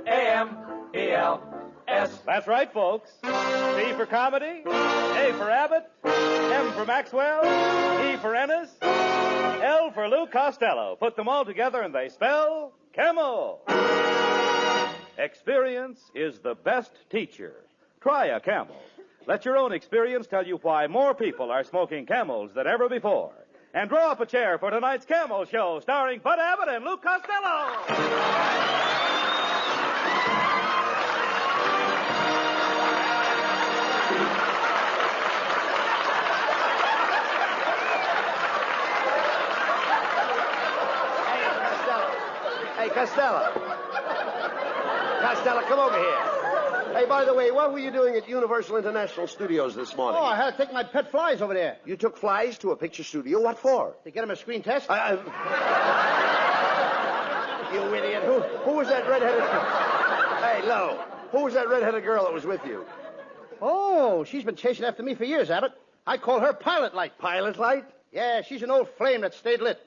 C-A-M-E-L-S. That's right, folks. C for comedy, A for Abbott, M for Maxwell, E for Ennis, L for Lou Costello. Put them all together and they spell Camel. Experience is the best teacher. Try a Camel. Let your own experience tell you why more people are smoking Camels than ever before. And draw up a chair for tonight's Camel Show, starring Bud Abbott and Lou Costello. Hey, Costello. Costello, come over here. Hey, by the way, what were you doing at Universal International Studios this morning? Oh, I had to take my pet flies over there. You took flies to a picture studio? What for? To get them a screen test. You idiot. Who was that redheaded... Hey, Lo. Who was that redheaded girl that was with you? Oh, she's been chasing after me for years, Abbott. I call her Pilot Light. Pilot Light? Yeah, she's an old flame that stayed lit.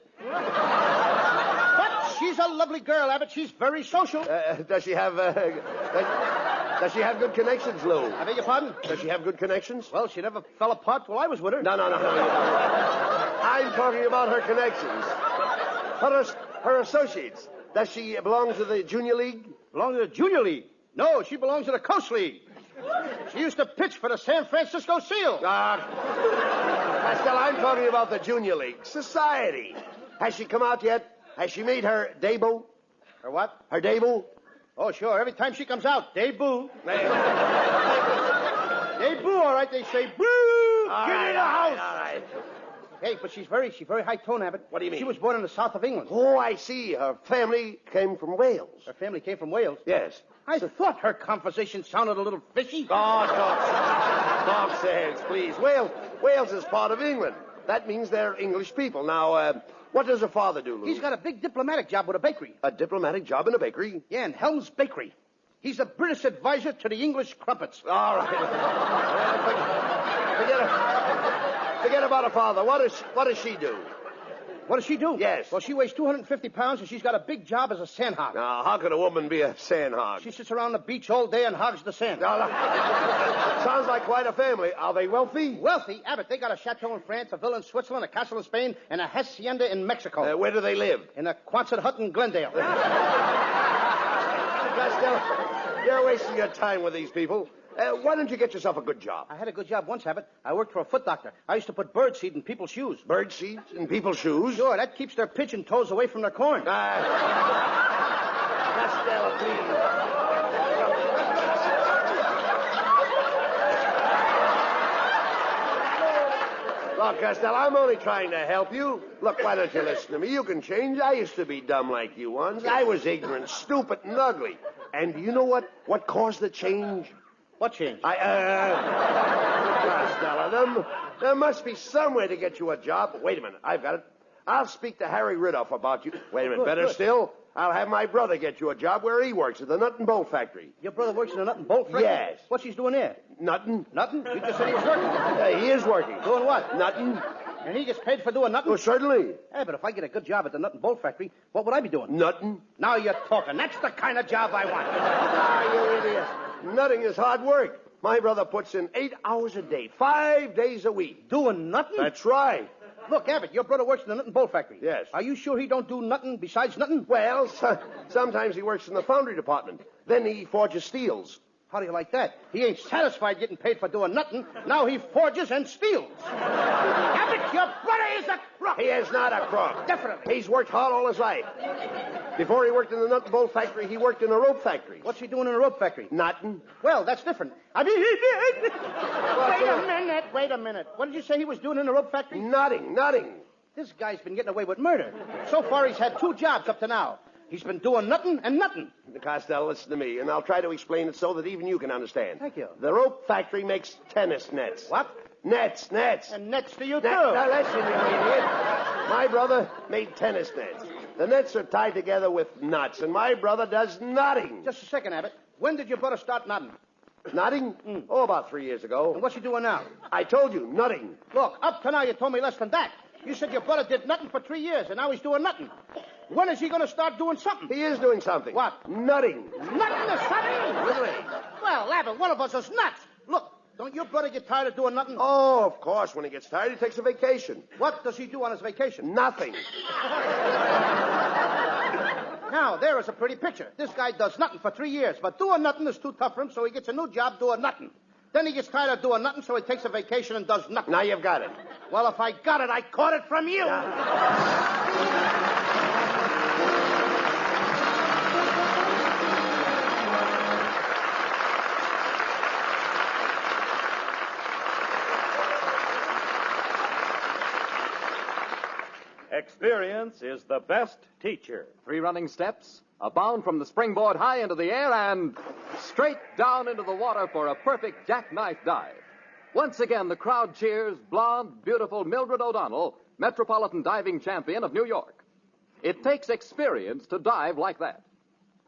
She's a lovely girl, Abbott. She's very social. Does she have does she have good connections, Lou? I beg your pardon? Does she have good connections? Well, she never fell apart while I was with her. No. I'm talking about her connections. Her associates. Does she belong to the Junior League? Belong to the Junior League? No, she belongs to the Coast League. She used to pitch for the San Francisco Seals. Costello, I'm talking about the Junior League. Society. Has she come out yet? Has she made her debut? Her what? Her debut? Oh, sure. Every time she comes out, debut. Debut, all right. They say, boo! Get in the house! All right. Hey, but she's very high tone, Abbott. What do you mean? She was born in the south of England. Oh, I see. Her family came from Wales. Her family came from Wales? Yes. I thought her conversation sounded a little fishy. Oh, talk sense, please. Wales is part of England. That means they're English people. Now, what does her father do, Lou? He's got a big diplomatic job with a bakery. A diplomatic job in a bakery? Yeah, in Helm's Bakery. He's a British advisor to the English crumpets. All right. Forget about her father. What does she do? What does she do? Yes. Well, she weighs 250 pounds, and she's got a big job as a sandhog. Now, how could a woman be a sandhog? She sits around the beach all day and hogs the sand. Sounds like quite a family. Are they wealthy? Wealthy? Abbott, they got a chateau in France, a villa in Switzerland, a castle in Spain, and a hacienda in Mexico. Where do they live? In a Quonset hut in Glendale. Costello, you're wasting your time with these people. Why don't you get yourself a good job? I had a good job once, Abbott. I worked for a foot doctor. I used to put bird seed in people's shoes. Bird seeds in people's shoes? Sure, that keeps their pigeon toes away from their corn. Costello, please. Look, Costello, I'm only trying to help you. Look, why don't you listen to me? You can change. I used to be dumb like you once. I was ignorant, stupid, and ugly. And do you know what caused the change? What change? Costello, there must be some way to get you a job. Wait a minute, I've got it. I'll speak to Harry Riddoff about you. Wait a minute, better still, I'll have my brother get you a job where he works, at the nut and bolt factory. Your brother works in a nut and bolt factory? Yes. What's he doing there? Nothing. Nothing? You just said he was working. Yeah, he is working. Doing what? Nothing. And he gets paid for doing nothing? Oh, certainly. Yeah, but if I get a good job at the nut and bolt factory, what would I be doing? Nothing. Now you're talking. That's the kind of job I want. You idiot. Nutting is hard work. My brother puts in 8 hours a day, 5 days a week. Doing nothing? That's right. Look, Abbott, your brother works in the nut and bolt factory. Yes. Are you sure he don't do nothing besides nothing? Well, sometimes he works in the foundry department. Then he forges steels. How do you like that? He ain't satisfied getting paid for doing nothing. Now he forges and steals. Abbott, your brother is a crook. He is not a crook. Definitely. He's worked hard all his life. Before he worked in the nut and bolt factory, he worked in a rope factory. What's he doing in a rope factory? Nothing. Well, that's different. I mean, Wait a minute. What did you say he was doing in the rope factory? Nothing. This guy's been getting away with murder. So far, he's had 2 jobs up to now. He's been doing nothing and nothing. Costello, listen to me, and I'll try to explain it so that even you can understand. Thank you. The rope factory makes tennis nets. What? Nets. And nets to you, too. Now, listen, you idiot. My brother made tennis nets. The nets are tied together with knots, and my brother does nothing. Just a second, Abbott. When did your brother start nodding? Nutting? Oh, about 3 years ago. And what's he doing now? I told you, nutting. Look, up to now you told me less than that. You said your brother did nothing for 3 years, and now he's doing nothing. When is he going to start doing something? He is doing something. What? Nutting. Nothing or something? Really? Well, Abbott, one of us is nuts. Look, don't your brother get tired of doing nothing? Oh, of course. When he gets tired, he takes a vacation. What does he do on his vacation? Nothing. Now, there is a pretty picture. This guy does nothing for 3 years, but doing nothing is too tough for him, so he gets a new job doing nothing. Then he gets tired of doing nothing, so he takes a vacation and does nothing. Now you've got it. Well, if I got it, I caught it from you. Experience is the best teacher. 3 running steps, a bound from the springboard high into the air, and straight down into the water for a perfect jackknife dive. Once again, the crowd cheers blonde, beautiful Mildred O'Donnell, Metropolitan Diving Champion of New York. It takes experience to dive like that.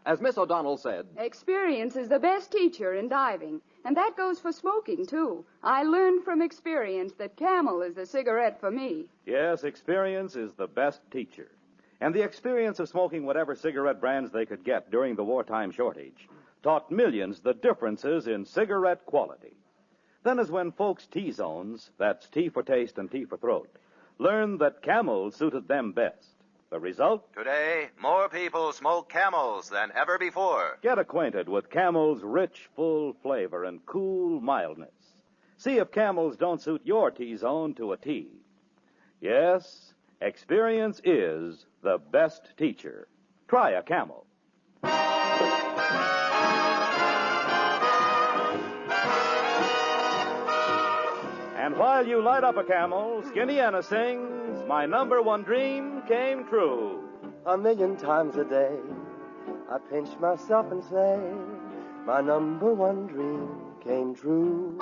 As Miss O'Donnell said, experience is the best teacher in diving. And that goes for smoking, too. I learned from experience that Camel is the cigarette for me. Yes, experience is the best teacher. And the experience of smoking whatever cigarette brands they could get during the wartime shortage taught millions the differences in cigarette quality. Then as when folks' T-zones, that's T for taste and T for throat, learned that Camel suited them best. The result? Today, more people smoke Camels than ever before. Get acquainted with Camel's rich, full flavor and cool mildness. See if Camels don't suit your T-zone to a T. Yes, experience is the best teacher. Try a Camel. And while you light up a Camel, Skinny Anna sings, "My number one dream came true." 1,000,000 times a day, I pinch myself and say, my number one dream came true.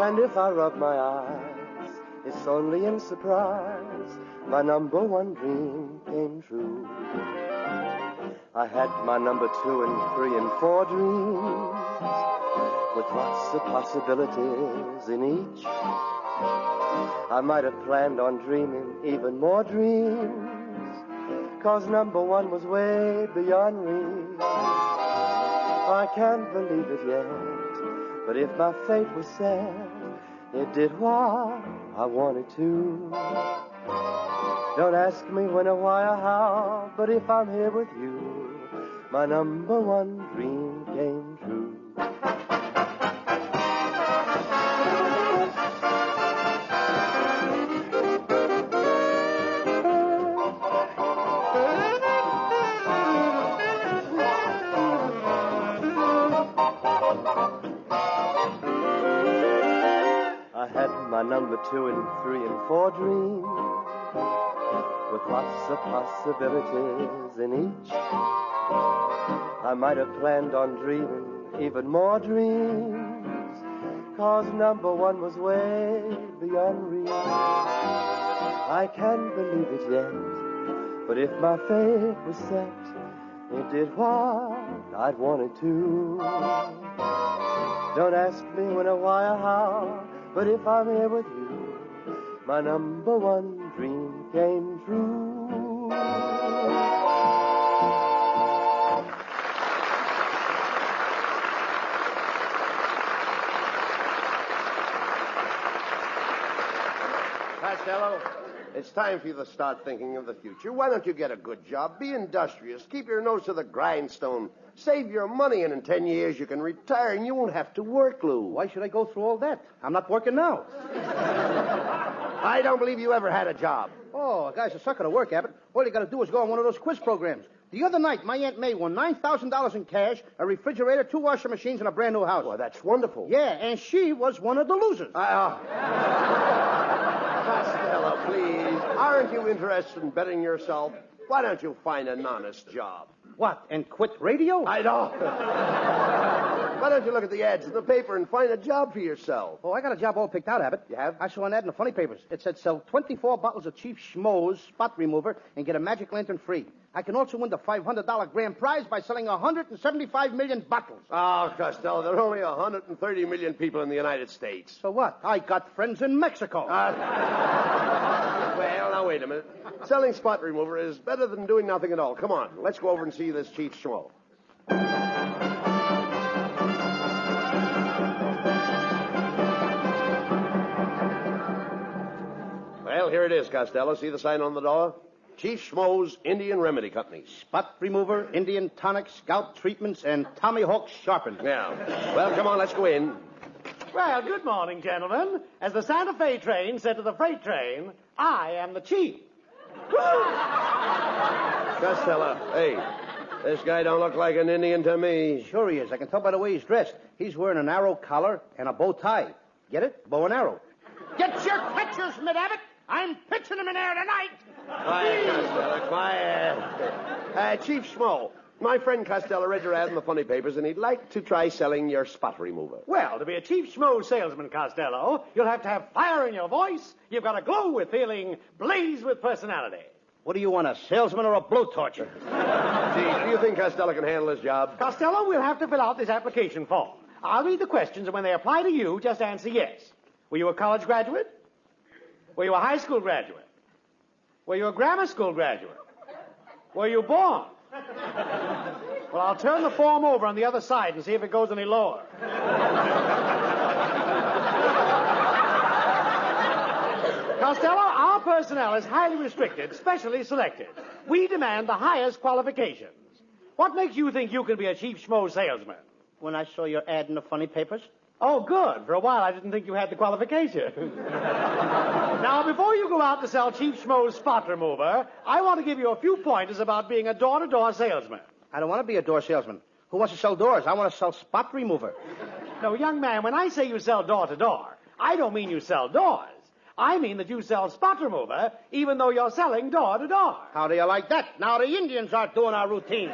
And if I rub my eyes, it's only in surprise, my number one dream came true. I had my number 2 and 3 and 4 dreams, with lots of possibilities in each. I might have planned on dreaming even more dreams, 'cause number 1 was way beyond reach. I can't believe it yet, but if my fate was set, it did what I wanted to. Don't ask me when or why or how, but if I'm here with you, my number one dream came true. I had my number 2 and 3 and 4 dreams, with lots of possibilities in each. I might have planned on dreaming even more dreams, 'cause number 1 was way beyond reach. I can't believe it yet, but if my fate was set, it did what I'd wanted to. Don't ask me when or why or how, but if I'm here with you, my number one dream came true. Costello, it's time for you to start thinking of the future. Why don't you get a good job? Be industrious. Keep your nose to the grindstone. Save your money, and in 10 years you can retire and you won't have to work, Lou. Why should I go through all that? I'm not working now. I don't believe you ever had a job. Oh, a guy's a sucker to work, Abbott. All you got to do is go on one of those quiz programs. The other night, my Aunt May won $9,000 in cash, a refrigerator, 2 washing machines, and a brand new house. Well, that's wonderful. Yeah, and she was one of the losers. Costello, please. Aren't you interested in bettering yourself? Why don't you find an honest job? What, and quit radio? I don't. Why don't you look at the ads in the paper and find a job for yourself? Oh, I got a job all picked out, Abbott. You have? I saw an ad in the funny papers. It said sell 24 bottles of Chief Schmo's spot remover and get a magic lantern free. I can also win the $500 grand prize by selling 175 million bottles. Oh, Costello, there are only 130 million people in the United States. So what? I got friends in Mexico. Well, now, wait a minute. Selling spot remover is better than doing nothing at all. Come on, let's go over and see this Chief Schmo. Well, here it is, Costello. See the sign on the door? Chief Schmo's Indian Remedy Company. Spot remover, Indian tonic, scalp treatments, and Tommy Hawk sharpen. Yeah. Well, come on, let's go in. Well, good morning, gentlemen. As the Santa Fe train said to the freight train, I am the chief. Costello, hey, this guy don't look like an Indian to me. Sure he is. I can tell by the way he's dressed. He's wearing an arrow collar and a bow tie. Get it? Bow and arrow. Get your pictures, Mid Abbott. I'm pitching them in there tonight. Quiet, Costello, quiet. Chief Schmo, my friend Costello read your ad in the funny papers, and he'd like to try selling your spot remover. Well, to be a Chief Schmo salesman, Costello, you'll have to have fire in your voice. You've got to glow with feeling, blaze with personality. What do you want, a salesman or a blowtorch? Gee, do you think Costello can handle this job? Costello, we'll have to fill out this application form. I'll read the questions, and when they apply to you, just answer yes. Were you a college graduate? Were you a high school graduate? Were you a grammar school graduate? Were you born? Well, I'll turn the form over on the other side and see if it goes any lower. Costello, our personnel is highly restricted, specially selected. We demand the highest qualifications. What makes you think you can be a Chief Schmo salesman? When I saw your ad in the funny papers. Oh, good. For a while, I didn't think you had the qualifications. Now, before you go out to sell Chief Schmo's spot remover, I want to give you a few pointers about being a door-to-door salesman. I don't want to be a door salesman. Who wants to sell doors? I want to sell spot remover. No, young man, when I say you sell door-to-door, I don't mean you sell doors. I mean that you sell spot remover, even though you're selling door-to-door. How do you like that? Now the Indians are doing our routine.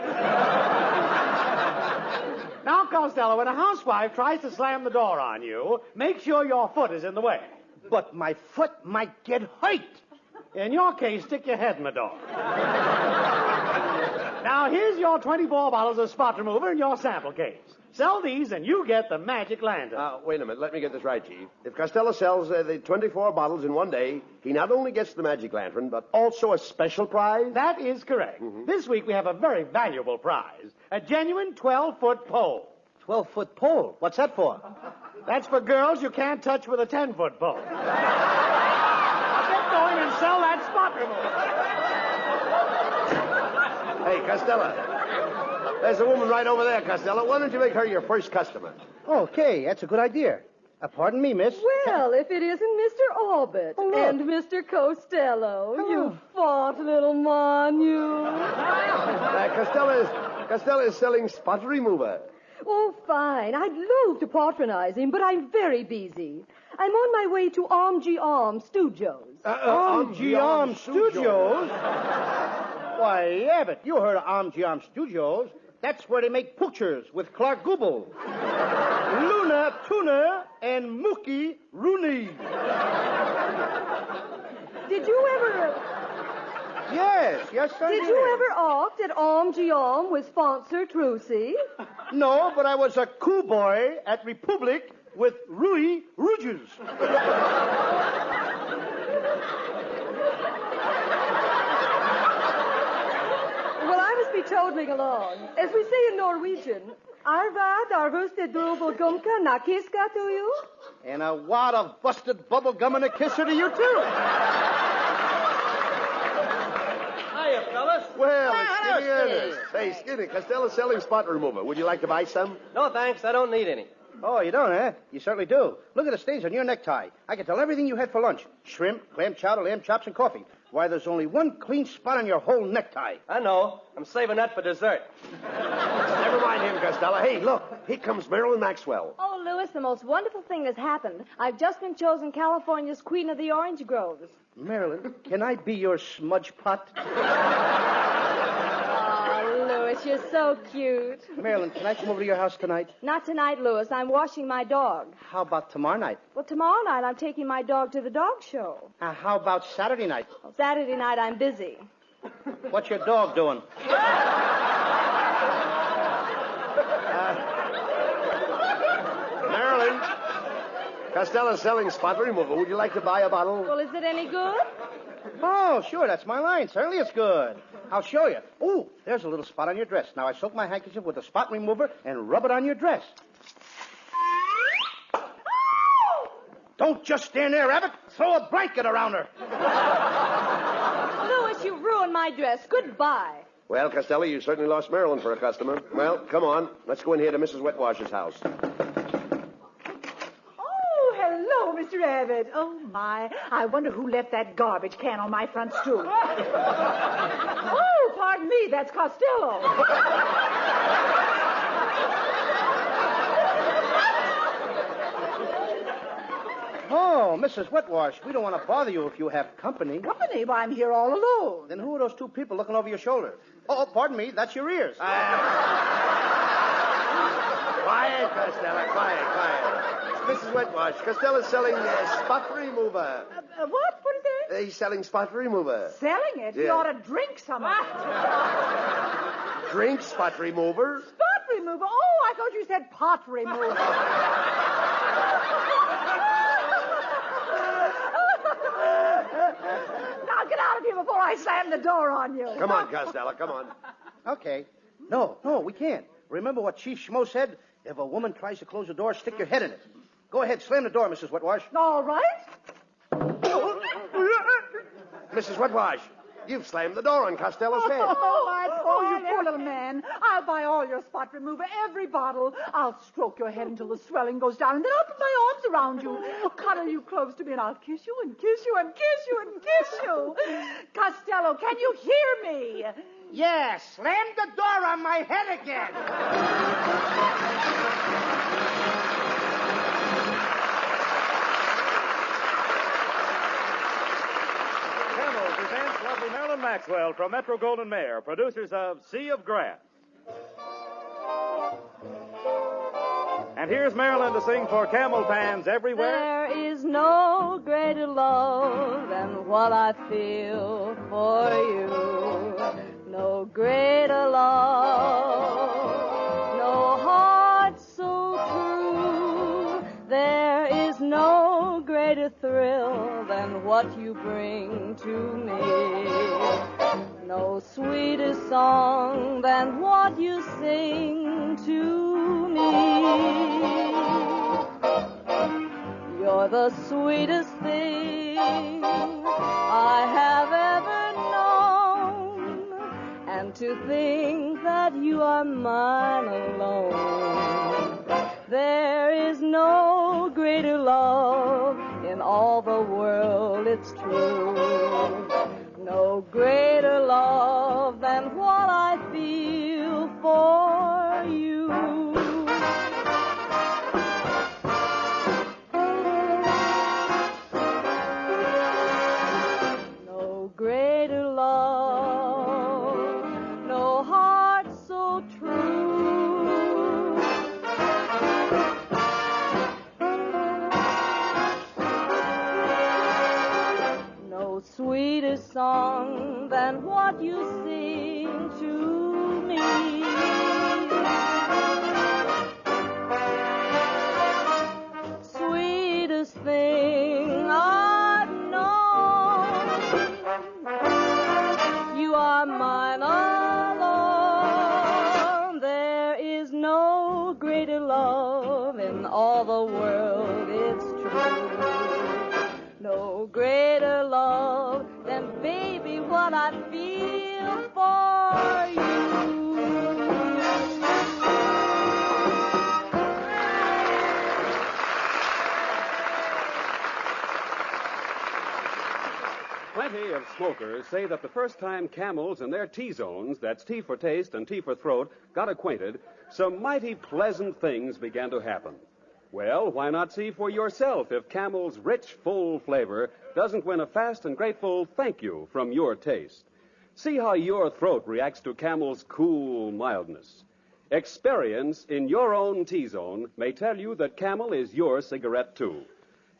Now, Costello, when a housewife tries to slam the door on you, make sure your foot is in the way. But my foot might get hurt. In your case, stick your head in the door. Now, here's your 24 bottles of spot remover in your sample case. Sell these and you get the magic lantern. Wait a minute. Let me get this right, Chief. If Costello sells the 24 bottles in one day, he not only gets the magic lantern, but also a special prize? That is correct. Mm-hmm. This week we have a very valuable prize. A genuine 12-foot pole. 12-foot pole? What's that for? That's for girls you can't touch with a 10-foot pole. Now get going and sell that spot remover. Hey, Costello. There's a woman right over there, Costello. Why don't you make her your first customer? Okay, that's a good idea. Pardon me, miss. Well, if it isn't Mr. Abbott and Mr. Costello. You fat little man, you. Costello is selling spot remover. Oh, fine. I'd love to patronize him, but I'm very busy. I'm on my way to Arm Studios. Arm Studios? Why, Abbott, you heard of Arm Studios. That's where they make pictures with Clark Gable, Luna Tuna, and Mookie Rooney. Did you ever... Yes, I did. Did you ever act at Arm with sponsor Trucy? No, but I was a cool boy at Republic with Rui Rouges. Well, I must be toddling along. As we say in Norwegian, Arvad arvuste bubblegumka nakiska to you? And a wad of busted bubble gum and a kisser to you, too. Hiya, fellas. Well, it's Skinny Ernest. Hey, Skinny, Costello's selling spot remover. Would you like to buy some? No, thanks. I don't need any. Oh, you don't, eh? You certainly do. Look at the stains on your necktie. I can tell everything you had for lunch. Shrimp, clam chowder, lamb chops, and coffee. Why, there's only one clean spot on your whole necktie. I know. I'm saving that for dessert. Never mind him, Costello. Hey, look. Here comes Marilyn Maxwell. Oh, Louis, the most wonderful thing has happened. I've just been chosen California's Queen of the Orange Groves. Marilyn, can I be your smudge pot? Oh, Louis, you're so cute. Marilyn, can I come over to your house tonight? Not tonight, Louis. I'm washing my dog. How about tomorrow night? Well, tomorrow night I'm taking my dog to the dog show. How about Saturday night? Well, Saturday night I'm busy. What's your dog doing? Marilyn, Costello's selling spot removal. Would you like to buy a bottle? Well, is it any good? Oh, sure, that's my line. Certainly it's good. I'll show you. Ooh, there's a little spot on your dress. Now I soak my handkerchief with a spot remover and rub it on your dress. Don't just stand there, Abbott. Throw a blanket around her. Louis, you ruined my dress. Goodbye. Well, Costello, you certainly lost Marilyn for a customer. Well, come on. Let's go in here to Mrs. Wetwash's house. Oh, hello, Mr. Abbott. Oh, my. I wonder who left that garbage can on my front stoop. Oh, pardon me. That's Costello. Oh, Mrs. Wetwash, we don't want to bother you if you have company. Company? Well, I'm here all alone. Then who are those two people looking over your shoulder? Oh, pardon me. That's your ears. Quiet, Costello. Quiet. Mrs. Wetwash, Costello's selling spot remover. What? What is that? He's selling spot remover. Selling it? He Yeah. ought to drink some of it. Drink spot remover? Spot remover? Oh, I thought you said pot remover. Now get out of here before I slam the door on you. Come on, Costello, come on. Okay. No, we can't. Remember what Chief Schmo said? If a woman tries to close the door, stick your head in it. Go ahead, slam the door, Mrs. Wetwash. All right. Mrs. Wetwash, you've slammed the door on Costello's head. Oh, you poor little man. I'll buy all your spot remover, every bottle. I'll stroke your head until the swelling goes down, and then I'll put my arms around you, cuddle you close to me, and I'll kiss you and kiss you and kiss you and kiss you. Costello, can you hear me? Yeah, slam the door on my head again. Camel presents lovely Marilyn Maxwell from Metro-Goldwyn-Mayer, producers of Sea of Grass. And here's Marilyn to sing for camel fans everywhere. There is no greater love than what I feel for you. No greater love, no heart so true. There is no greater thrill than what you bring to me. No sweeter song than what you sing to me. You're the sweetest thing I have ever known, and to think that you are mine alone. There is no greater love in all the world, it's true. No greater love than what I feel for you. No greater love, no heart so true. No sweeter song than what you sing to me. Sweetest thing I've known. You are mine alone. There is no greater love in all the world, it's true. No greater love than, baby, what I feel for you. Plenty of smokers say that the first time camels and their T-zones, that's T for taste and T for throat, got acquainted, some mighty pleasant things began to happen. Well, why not see for yourself if Camel's rich, full flavor doesn't win a fast and grateful thank you from your taste? See how your throat reacts to Camel's cool mildness. Experience in your own T-zone may tell you that Camel is your cigarette, too.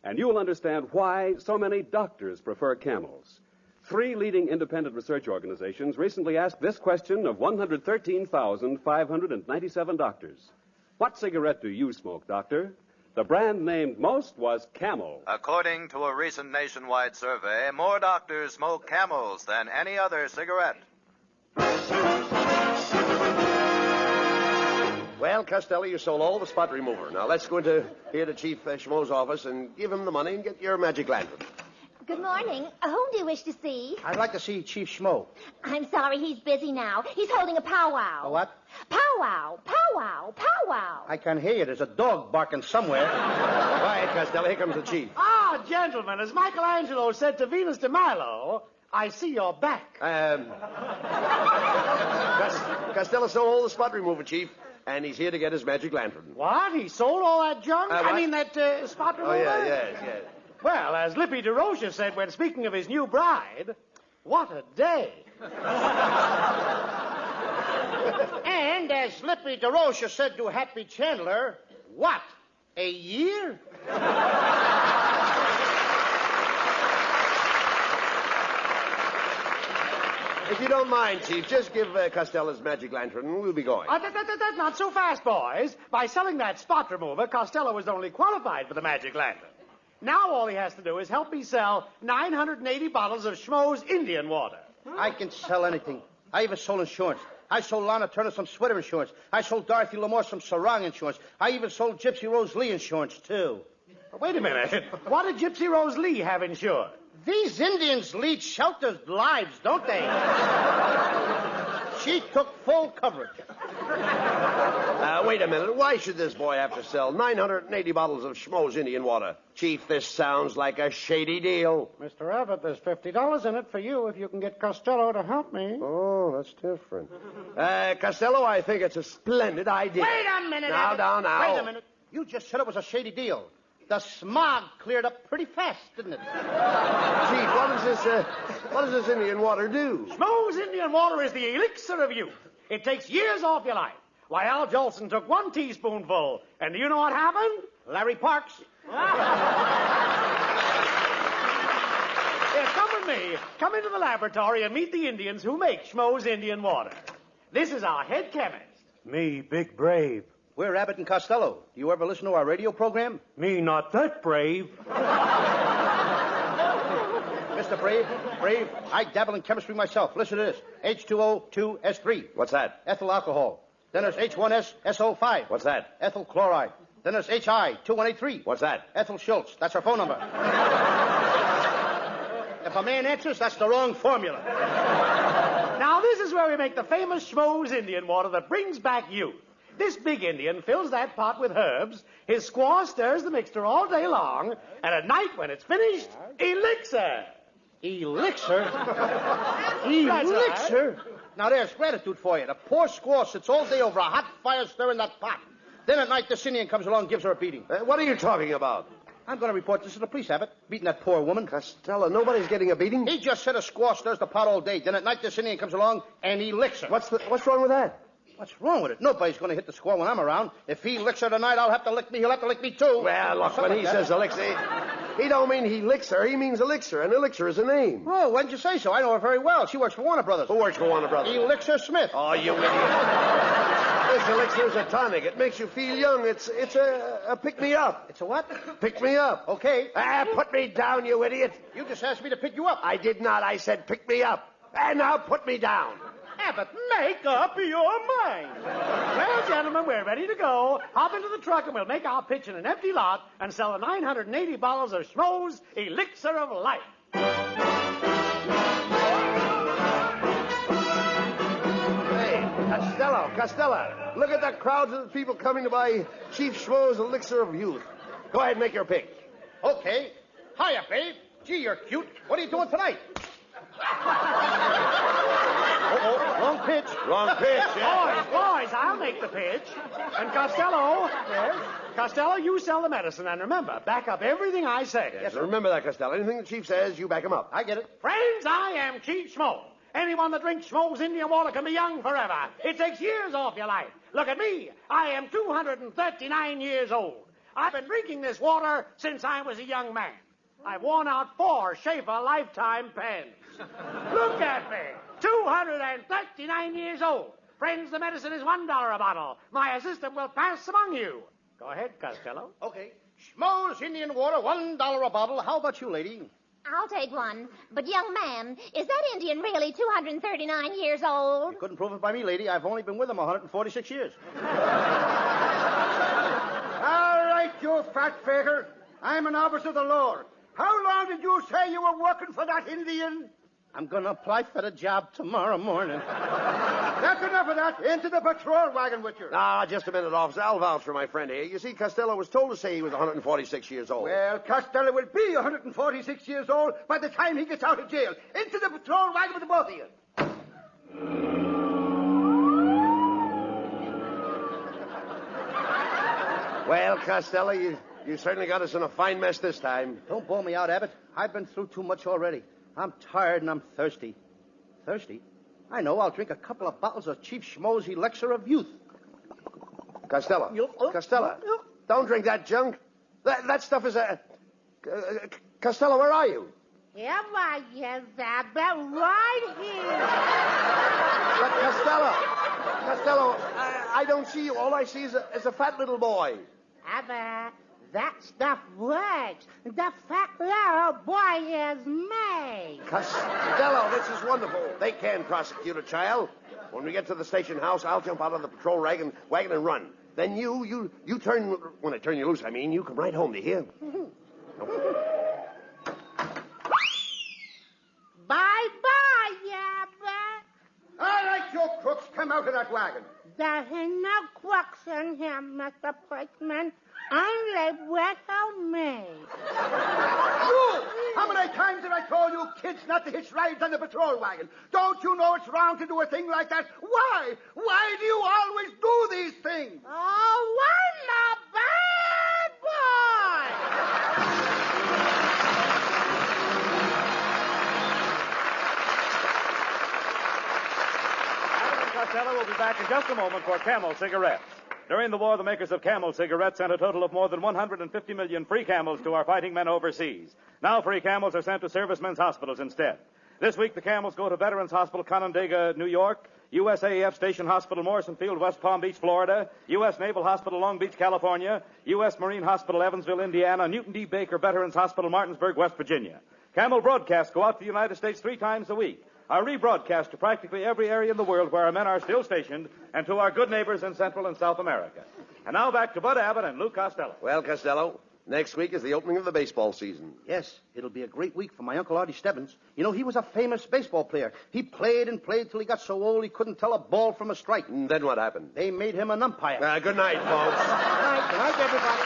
And you'll understand why so many doctors prefer Camels. 3 leading independent research organizations recently asked this question of 113,597 doctors. What cigarette do you smoke, doctor? The brand named most was Camel. According to a recent nationwide survey, more doctors smoke Camels than any other cigarette. Well, Costello, you sold all the spot remover. Now let's go into here to Chief Schmo's office and give him the money and get your magic lantern. Good morning. Whom do you wish to see? I'd like to see Chief Schmo. I'm sorry, he's busy now. He's holding a powwow. A what? Powwow, powwow, powwow. I can hear you. There's a dog barking somewhere. Quiet, Costello. Here comes the chief. Ah, gentlemen, as Michelangelo said to Venus de Milo, I see you're back. Costello sold all the spot remover, Chief, and he's here to get his magic lantern. What? He sold all that junk? What? I mean, that spot remover? Oh, yes. Well, as Lippy DeRocha said when speaking of his new bride, what a day. And as Lippy DeRocha said to Happy Chandler, what? A year? If you don't mind, Chief, just give Costello's magic lantern and we'll be going. That's not so fast, boys. By selling that spot remover, Costello was only qualified for the magic lantern. Now all he has to do is help me sell 980 bottles of Schmo's Indian water. I can sell anything. I even sold insurance. I sold Lana Turner some sweater insurance. I sold Dorothy Lamore some sarong insurance. I even sold Gypsy Rose Lee insurance, too. Wait a minute. What did Gypsy Rose Lee have insured? These Indians lead sheltered lives, don't they? She took full coverage. Wait a minute. Why should this boy have to sell 980 bottles of Schmo's Indian water? Chief, this sounds like a shady deal. Mr. Abbott, there's $50 in it for you if you can get Costello to help me. Oh, that's different. Costello, I think it's a splendid idea. Wait a minute, Now. Wait a minute. You just said it was a shady deal. The smog cleared up pretty fast, didn't it? Chief, what does this Indian water do? Schmo's Indian water is the elixir of youth. It takes years off your life. Why, Al Jolson took 1 teaspoonful, and do you know what happened? Larry Parks. Here, come with me. Come into the laboratory and meet the Indians who make Schmo's Indian water. This is our head chemist. Me, big brave. We're Abbott and Costello. Do you ever listen to our radio program? Me not that brave. Mr. Brave, I dabble in chemistry myself. Listen to this. H2O2S3. What's that? Ethyl alcohol. Then there's H1SSO5. What's that? Ethyl chloride. Then there's HI2183. What's that? Ethel Schultz. That's her phone number. If a man answers, that's the wrong formula. Now, this is where we make the famous Schmo's Indian water that brings back youth. This big Indian fills that pot with herbs. His squaw stirs the mixture all day long. And at night, when it's finished, elixir. Elixir? Elixir? Now, there's gratitude for you. The poor squaw sits all day over a hot fire stirring that pot. Then at night, this Indian comes along and gives her a beating. What are you talking about? I'm going to report this to the police, Abbott. Beating that poor woman. Costello, nobody's getting a beating? He just said a squaw stirs the pot all day. Then at night, this Indian comes along and elixir. What's wrong with that? What's wrong with it? Nobody's going to hit the squaw when I'm around. If he licks her tonight, I'll have to lick me. He'll have to lick me, too. Well, look, when he says elixir, he don't mean he licks her. He means elixir, and elixir is a name. Oh, why didn't you say so? I know her very well. She works for Warner Brothers. Who works for Warner Brothers? Elixir Smith. Oh, you idiot. This elixir is a tonic. It makes you feel young. It's a pick-me-up. It's a what? Pick-me-up. Okay. Put me down, you idiot. You just asked me to pick you up. I did not. I said pick me up. And now put me down. Abbott, make up your mind. Well, gentlemen, we're ready to go. Hop into the truck and we'll make our pitch in an empty lot and sell the 980 bottles of Schmo's Elixir of Life. Hey, Costello, look at that crowds of people coming to buy Chief Schmo's Elixir of Youth. Go ahead and make your pick. Okay. Hiya, babe. Gee, you're cute. What are you doing tonight? Wrong pitch. Wrong pitch, yeah. Boys, I'll make the pitch. And Costello. Yes? Costello, you sell the medicine. And remember, back up everything I say. Yes, remember that, Costello. Anything the chief says, you back him up. I get it. Friends, I am Chief Schmo. Anyone that drinks Schmoll's Indian water can be young forever. It takes years off your life. Look at me. I am 239 years old. I've been drinking this water since I was a young man. I've worn out 4 Schaefer lifetime pens. Look at me. 239 years old. Friends, the medicine is $1 a bottle. My assistant will pass among you. Go ahead, Costello. Okay. Schmoll's Indian water, $1 a bottle. How about you, lady? I'll take one. But, young man, is that Indian really 239 years old? You couldn't prove it by me, lady. I've only been with him 146 years. All right, you fat faker. I'm an officer of the law. How long did you say you were working for that Indian? I'm going to apply for the job tomorrow morning. That's enough of that. Into the patrol wagon with you. Ah, just a minute, officer. I'll vouch for my friend here. You see, Costello was told to say he was 146 years old. Well, Costello will be 146 years old by the time he gets out of jail. Into the patrol wagon with the both of you. Well, Costello, you certainly got us in a fine mess this time. Don't bawl me out, Abbott. I've been through too much already. I'm tired and I'm thirsty. Thirsty? I know. I'll drink a couple of bottles of Chief Schmoll's Elixir of Youth. Costello. Costello. Don't drink that junk. That stuff is a... Costello, where are you? Here I am, Abbott, right here. But Costello, I don't see you. All I see is a fat little boy. Abbott, that stuff works. The fat little boy is me. Costello, this is wonderful. They can prosecute a child. When we get to the station house, I'll jump out of the patrol wagon and run. Then you turn... When I turn you loose, I mean, you come right home, do you hear? Bye-bye, Abbott. All right, you crooks, come out of that wagon. There ain't no crooks in here, Mr. Policeman. Only little me. You! How many times have I told you kids not to hitch rides on the patrol wagon? Don't you know it's wrong to do a thing like that? Why? Why do you always do these things? Oh, I'm a bad boy! Abbott and Costello will be back in just a moment for Camel cigarettes. During the war, the makers of Camel cigarettes sent a total of more than 150 million free Camels to our fighting men overseas. Now free Camels are sent to servicemen's hospitals instead. This week, the Camels go to Veterans Hospital, Canandaigua, New York, USAF Station Hospital, Morrison Field, West Palm Beach, Florida, U.S. Naval Hospital, Long Beach, California, U.S. Marine Hospital, Evansville, Indiana, Newton D. Baker Veterans Hospital, Martinsburg, West Virginia. Camel broadcasts go out to the United States 3 times a week. Are rebroadcast to practically every area in the world where our men are still stationed and to our good neighbors in Central and South America. And now back to Bud Abbott and Lou Costello. Well, Costello, next week is the opening of the baseball season. Yes, it'll be a great week for my Uncle Artie Stebbins. You know, he was a famous baseball player. He played and played till he got so old he couldn't tell a ball from a strike. And then what happened? They made him an umpire. Good night, folks. Good night, everybody.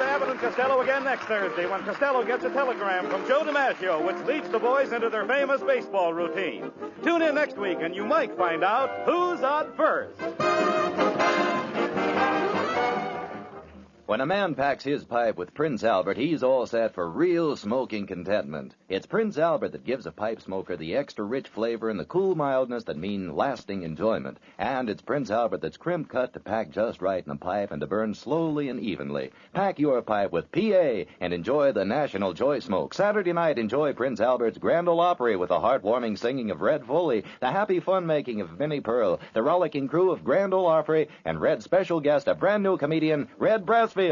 Abbott and Costello again next Thursday when Costello gets a telegram from Joe DiMaggio, which leads the boys into their famous baseball routine. Tune in next week and you might find out who's on first. When a man packs his pipe with Prince Albert, he's all set for real smoking contentment. It's Prince Albert that gives a pipe smoker the extra rich flavor and the cool mildness that mean lasting enjoyment. And it's Prince Albert that's crimp-cut to pack just right in a pipe and to burn slowly and evenly. Pack your pipe with PA and enjoy the National Joy Smoke. Saturday night, enjoy Prince Albert's Grand Ole Opry with the heartwarming singing of Red Foley, the happy fun-making of Vinnie Pearl, the rollicking crew of Grand Ole Opry, and Red's special guest, a brand-new comedian, Red Brassfield. Be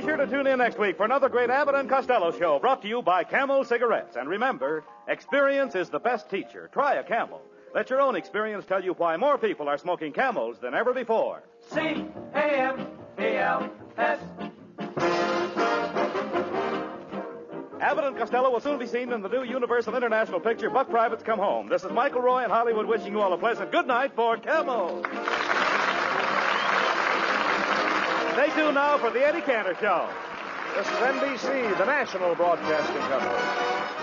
sure to tune in next week for another great Abbott and Costello show brought to you by Camel Cigarettes. And remember, experience is the best teacher. Try a Camel. Let your own experience tell you why more people are smoking Camels than ever before. C-A-M-E-L-S. Abbott and Costello will soon be seen in the new Universal International picture, Buck Privates Come Home. This is Michael Roy in Hollywood wishing you all a pleasant good night for Camel. Stay tuned now for the Eddie Cantor Show. This is NBC, the national broadcasting company.